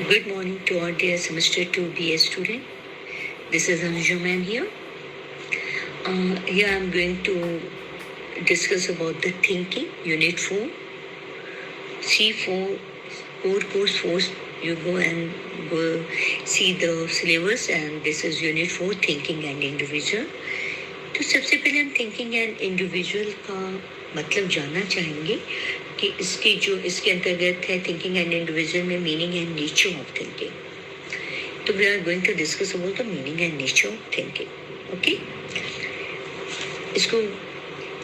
Good morning to our dear semester 2 BA student. This is Anuja ma'am here. Here I am going to discuss about the thinking, unit 4. C4, core course 4, you go and go see the syllabus, and this is unit 4, thinking and individual. तो सबसे पहले हम thinking and individual का मतलब जानना चाहेंगे कि इसके अंतर्गत है थिंकिंग एंड इंडिविजुअल में meaning and nature of thinking. तो we are going to discuss about the meaning and nature of thinking. Okay, इसको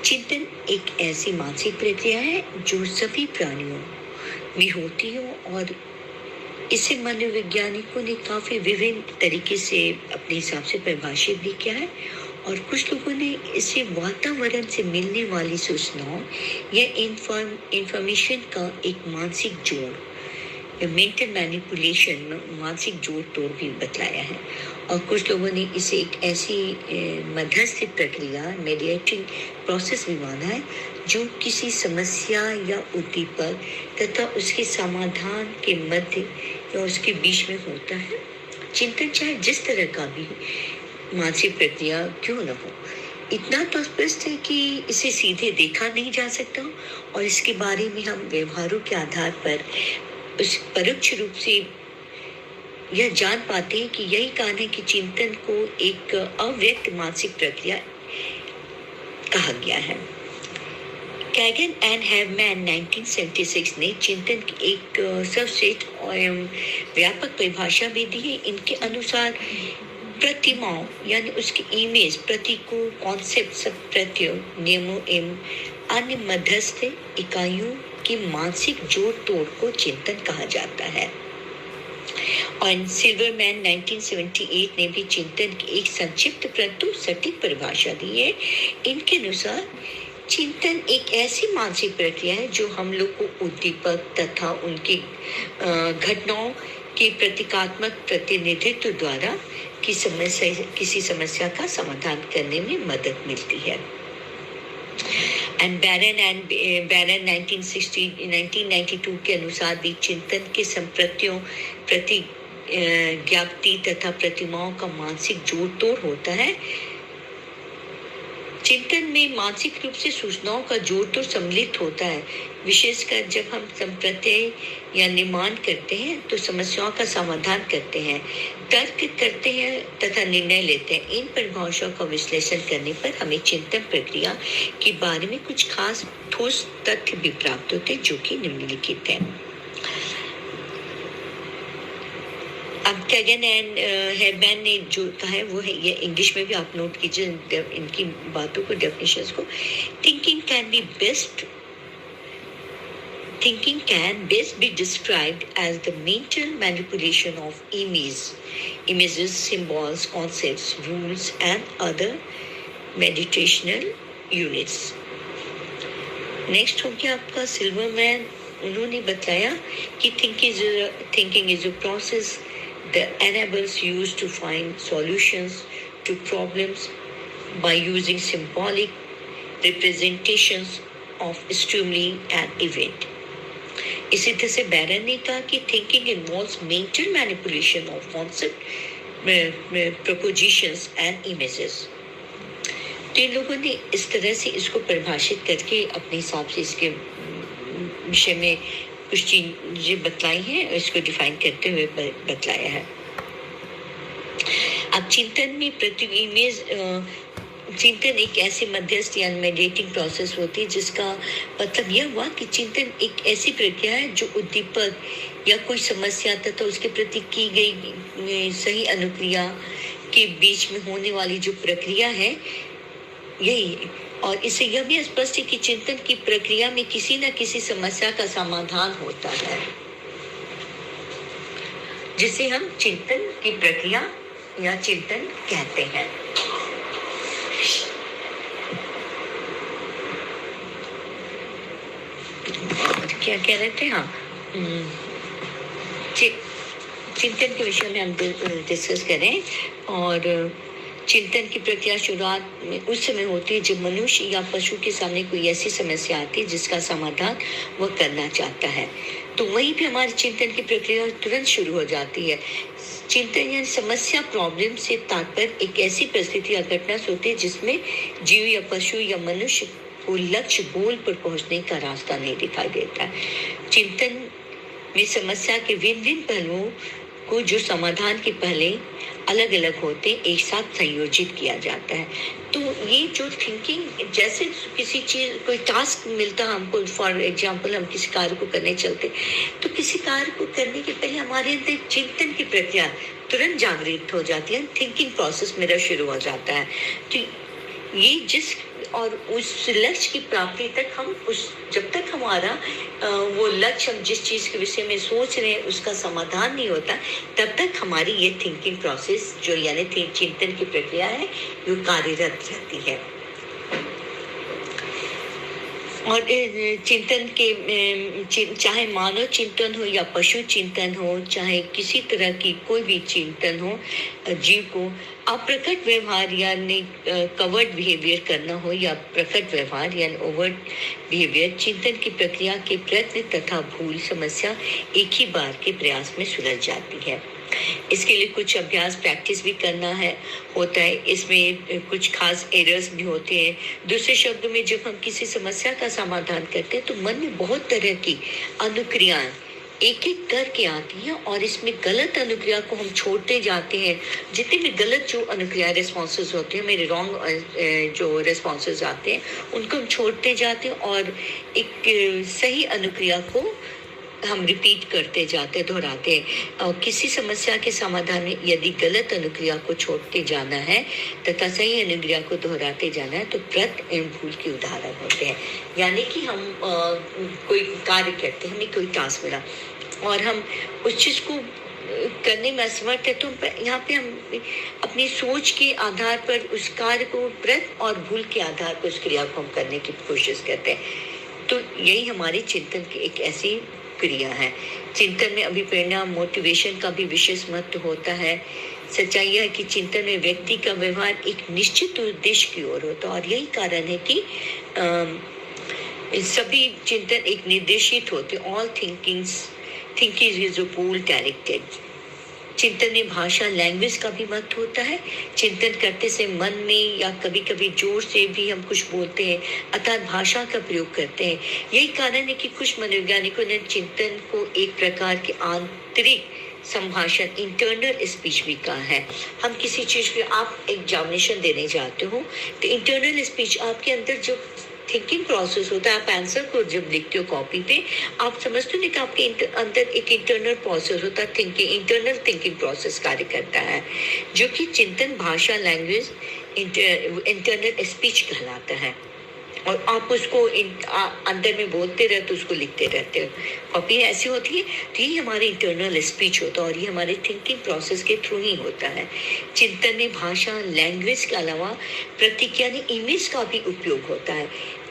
चिंतन एक ऐसी मानसिक प्रक्रिया है जो सभी प्राणियों में होती हो, और इसे मनोवैज्ञानिकों ने काफी विभिन्न तरीके से अपने हिसाब से परिभाषित भी किया है. और कुछ लोगों ने इसे वातावरण से मिलने वाली सूचनाओं या इंफॉर्मेशन का एक मानसिक जोड़, मेंटल मैनिपुलेशन, मानसिक जोड़ तोड़ भी बतलाया है. और कुछ लोगों ने इसे एक ऐसी मध्यस्थ प्रक्रिया, मीडिएटिंग प्रोसेस भी माना है जो किसी समस्या या उद्दीपक तथा उसके समाधान के मध्य या उसके बीच में होता है. चिंतन चाहे जिस तरह का भी मानसिक प्रक्रिया क्यों न हो, इतना तो स्पष्ट है कि इसे सीधे देखा नहीं जा सकता, और इसके बारे में हम व्यवहारों के आधार पर उस परोक्ष रूप से यह जान पाते हैं कि यही कारण है कि चिंतन को एक अव्यक्त मानसिक प्रक्रिया कहा गया है. कैगन एंड हैवमैन 1976 ने चिंतन की एक सर्वश्रेष्ठ और व्यापक परिभाषा भी दी है. इनके अनुसार प्रतिमाओं यानी उसकी इमेज, प्रतिकूल कॉन्सेप्ट, सब प्रत्ययों, नियमों एवं अन्य मध्यस्थ इकाइयों की मानसिक जोड़ तोड़ को चिंतन कहा जाता है. और सिल्वरमैन 1978 ने भी चिंतन की एक संक्षिप्त परंतु सटीक परिभाषा दी है. इनके अनुसार चिंतन एक ऐसी मानसिक प्रक्रिया है जो हम लोग को उद्दीपक तथा उनकी घटनाओं के प्रतीकात्मक प्रतिनिधित्व द्वारा किसी समस्या का समाधान करने में मदद मिलती है. बैरन 1992 के अनुसार भी चिंतन के संप्रतियों प्रति ज्ञाप्ति तथा प्रतिमाओं का मानसिक जोड़ तोड़ होता है. चिंतन में मानसिक रूप से सूचनाओं का जोड़ तोड़ सम्मिलित होता है. विशेषकर जब हम संप्रत्यय या निर्माण करते हैं तो समस्याओं का समाधान करते हैं, तर्क करते हैं तथा निर्णय लेते हैं. इन परिभाषाओं का विश्लेषण करने पर हमें चिंतन प्रक्रिया के बारे में कुछ खास ठोस तथ्य भी प्राप्त होते हैं जो कि निम्नलिखित है. अब कैगन एंड हैवमैन ने जो कहा है वो है, ये इंग्लिश में भी आप नोट कीजिए इनकी बातों को, डेफिनेशंस को. Thinking can best be described as the mental manipulation of images, symbols, concepts, rules, and other meditational units. Next हो गया आपका सिल्वरमैन. उन्होंने बताया कि thinking is a process that enables users to find solutions to problems by using symbolic representations of stimuli and event. इसी तरह से बैरन ने कहा कि thinking involves mental manipulation of concept, propositions and images. तो इन लोगों ने इस तरह से इसको परिभाषित करके अपने हिसाब से इसके विषय में कुछ चीजें बतलाई हैं, इसको डिफाइन करते हुए बतलाया है. अब चिंतन एक ऐसी मध्यस्थ या मीडिएटिंग प्रोसेस होती है जिसका मतलब यह हुआ कि चिंतन एक ऐसी प्रक्रिया है जो उद्दीपक या कोई समस्या तथा उसके प्रति की गई सही अनुक्रिया के बीच में होने वाली जो प्रक्रिया है यही है. और इससे यह भी स्पष्ट है कि चिंतन की प्रक्रिया में किसी न किसी समस्या का समाधान होता है, जिसे हम चिंतन की प्रक्रिया या चिंतन कहते हैं. क्या कह रहे थे? हाँ, चिंतन के विषय में हम डिस्कस करें. और चिंतन की प्रक्रिया शुरुआत में उस समय होती है जब मनुष्य या पशु के सामने कोई ऐसी समस्या आती है जिसका समाधान वह करना चाहता है, तो वहीं पे हमारी चिंतन की प्रक्रिया तुरंत शुरू हो जाती है। चिंतन यानी समस्या, प्रॉब्लम से तात्पर्य एक ऐसी परिस्थिति या घटना से होती है जिसमें जीव या पशु या मनुष्य को लक्ष्य गोल पर पहुंचने का रास्ता नहीं दिखाई देता है। चिंतन में समस्या के भिन्न पहलुओं को जो समाधान के पहले अलग अलग होते एक साथ संयोजित किया जाता है। तो ये जो थिंकिंग, जैसे किसी चीज कोई टास्क मिलता है हमको, फॉर एग्जांपल हम किसी कार्य को करने चलते, तो किसी कार्य को करने के पहले हमारे अंदर चिंतन की प्रक्रिया तुरंत जागृत हो जाती है, थिंकिंग प्रोसेस मेरा शुरू हो जाता है। तो ये जिस और उस लक्ष्य की प्राप्ति तक हम जब तक हमारा वो लक्ष्य, हम जिस चीज के विषय में सोच रहे हैं उसका समाधान नहीं होता, तब तक हमारी ये थिंकिंग प्रोसेस जो यानी चिंतन की प्रक्रिया है वो कार्यरत रहती है। और चिंतन के चाहे मानव चिंतन हो या पशु चिंतन हो, चाहे किसी तरह की कोई भी चिंतन हो, जीव को अप्रकट व्यवहार यानी कवर्ड बिहेवियर करना हो या प्रकट व्यवहार यानी ओवर्ट बिहेवियर, चिंतन की प्रक्रिया के प्रयत्न तथा भूल समस्या एक ही बार के प्रयास में सुलझ जाती है। इसके लिए कुछ अभ्यास, प्रैक्टिस भी करना होता है। इसमें कुछ खास एरर्स भी होते हैं। दूसरे शब्दों में जब हम किसी समस्या का समाधान करते हैं तो मन में बहुत तरह की अनुक्रियाएं एक एक करके आती हैं और इसमें गलत अनुक्रिया को हम छोड़ते जाते हैं। जितने भी गलत जो अनुक्रिया रिस्पॉन्सेज होते हैं, मेरे रॉन्ग जो रिस्पॉन्सेज आते हैं उनको हम छोड़ते जाते हैं और एक सही अनुक्रिया को हम रिपीट करते जाते, दोहराते हैं। और किसी समस्या के समाधान में यदि गलत अनुक्रिया को छोड़ते जाना है तथा सही अनुक्रिया को दोहराते जाना है तो प्रत एवं भूल के उदाहरण होते हैं। यानी कि हम कोई कार्य करते हैं, हमें कोई टास्क मिला और हम उस चीज को करने में असमर्थ है, तो यहाँ पे हम अपनी सोच के आधार पर उस कार्य को प्रत और भूल के आधार पर उस क्रिया को हम करने की कोशिश करते हैं। तो यही हमारी चिंतन की एक ऐसी क्रिया है। चिंतन में अभिप्रेरणा, मोटिवेशन का भी विशेष महत्व होता है। सच्चाई है कि चिंतन में व्यक्ति का व्यवहार एक निश्चित उद्देश्य की ओर होता है और यही कारण है कि सभी चिंतन एक निर्देशित होते। All thinking is a goal directed. चिंतन में भाषा, लैंग्वेज का भी महत्व होता है। चिंतन करते से मन में या कभी कभी जोर से भी हम कुछ बोलते हैं, अर्थात भाषा का प्रयोग करते हैं। यही कारण है कि कुछ मनोवैज्ञानिकों ने चिंतन को एक प्रकार के आंतरिक संभाषण, इंटरनल स्पीच भी कहा है। हम किसी चीज के, आप एग्जामिनेशन देने जाते हो तो इंटरनल स्पीच, आपके अंदर जो थिंकिंग प्रोसेस होता है, आप आंसर को जब लिखते हो कॉपी पे, आप समझते हो कि आपके अंदर एक इंटरनल प्रोसेस होता है, इंटरनल थिंकिंग प्रोसेस कार्य करता है, जो कि चिंतन, भाषा, लैंग्वेज, इंटरनल स्पीच कहलाता है। और आप उसको अंदर में बोलते रहते, उसको लिखते रहते हो। कॉपी ऐसी होती है, तो ये हमारे इंटरनल स्पीच होता है और ये हमारे थिंकिंग प्रोसेस के थ्रू ही होता है। चिंतन में भाषा, लैंग्वेज के अलावा प्रतीक यानी इमेज का भी उपयोग होता है।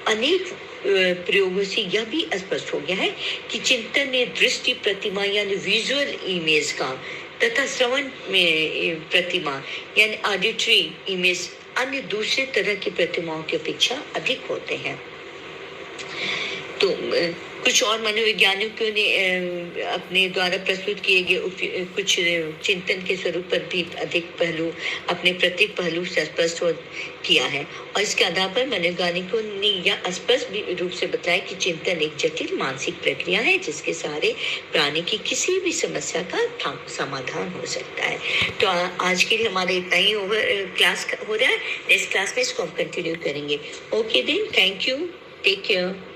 अनेक प्रयोगों से यह भी स्पष्ट हो गया है कि चिंतन में दृष्टि प्रतिमा यानी विजुअल इमेज का तथा श्रवण में प्रतिमा यानी ऑडिटरी इमेज अन्य दूसरे तरह की प्रतिमाओं की अपेक्षा अधिक होते हैं। तो कुछ और मनोवैज्ञानिकों ने अपने द्वारा प्रस्तुत किए गए कुछ चिंतन के स्वरूप पर भी अधिक पहलू, अपने प्रत्येक पहलू से स्पष्ट किया है और इसके आधार पर मनोवैज्ञानिकों ने यह स्पष्ट रूप से बताया कि चिंतन एक जटिल मानसिक प्रक्रिया है जिसके सहारे प्राणी की किसी भी समस्या का समाधान हो सकता है। तो आज के लिए हमारे इतना ही क्लास हो रहा है। नेक्स्ट क्लास में इसको हम कंटिन्यू करेंगे। Okay then, thank you, take care.